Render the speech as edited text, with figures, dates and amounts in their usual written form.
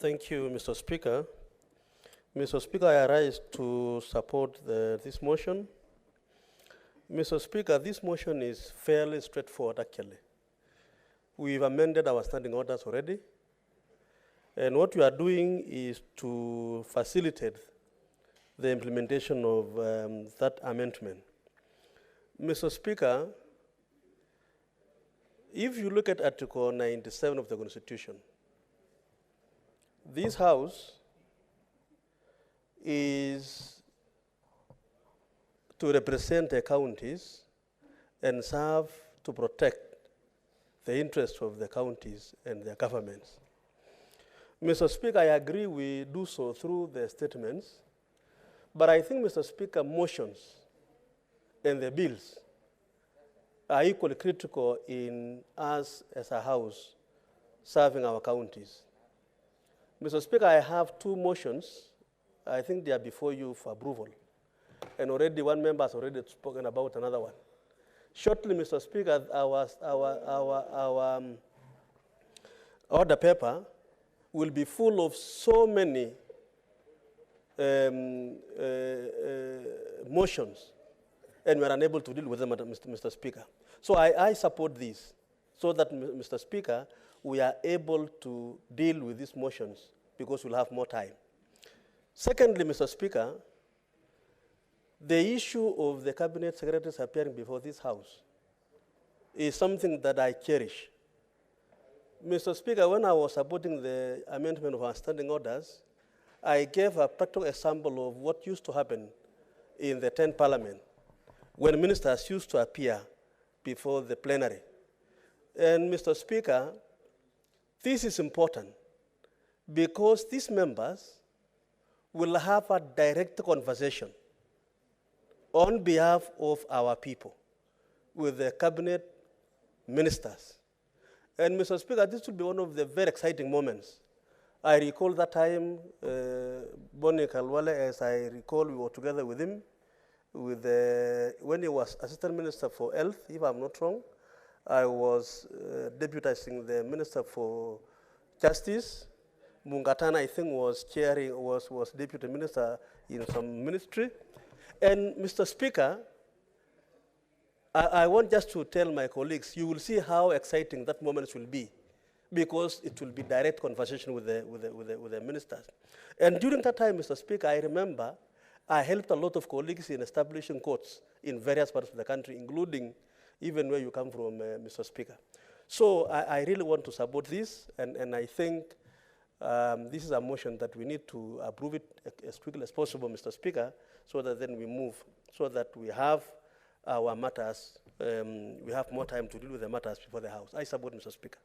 Thank you, Mr. Speaker. Mr. Speaker, I rise to support this motion. Mr. Speaker, this motion is fairly straightforward, actually. We've amended our standing orders already, and what we are doing is to facilitate the implementation of that amendment. Mr. Speaker, if you look at Article 97 of the Constitution, this House is to represent the counties and serve to protect the interests of the counties and their governments. Mr. Speaker, I agree we do so through the statements, but I think, Mr. Speaker, motions and the bills are equally critical in us as a House serving our counties. Mr. Speaker, I have two motions. I think they are before you for approval. And already one member has already spoken about another one. Shortly, Mr. Speaker, our order paper will be full of so many motions, and we are unable to deal with them, Mr. Speaker. So I support this, so that, Mr. Speaker, we are able to deal with these motions because we'll have more time. Secondly, Mr. Speaker, the issue of the cabinet secretaries appearing before this House is something that I cherish. Mr. Speaker, when I was supporting the amendment of our standing orders, I gave a practical example of what used to happen in the 10th Parliament when ministers used to appear before the plenary. And, Mr. Speaker, this is important because these members will have a direct conversation on behalf of our people with the cabinet ministers. And, Mr. Speaker, this will be one of the very exciting moments. I recall that time, Bonnie Kalwale, as I recall, we were together with him when he was Assistant Minister for Health, if I'm not wrong. I was deputizing the Minister for Justice. Mungatana, I think, was Deputy Minister in some ministry. And, Mr. Speaker, I want just to tell my colleagues, you will see how exciting that moment will be, because it will be direct conversation with the ministers. And during that time, Mr. Speaker, I remember I helped a lot of colleagues in establishing courts in various parts of the country, including even where you come from, Mr. Speaker. So I really want to support this, and I think this is a motion that we need to approve it as quickly as possible, Mr. Speaker, so that then we move, so that we have our matters, we have more time to deal with the matters before the House. I support, Mr. Speaker.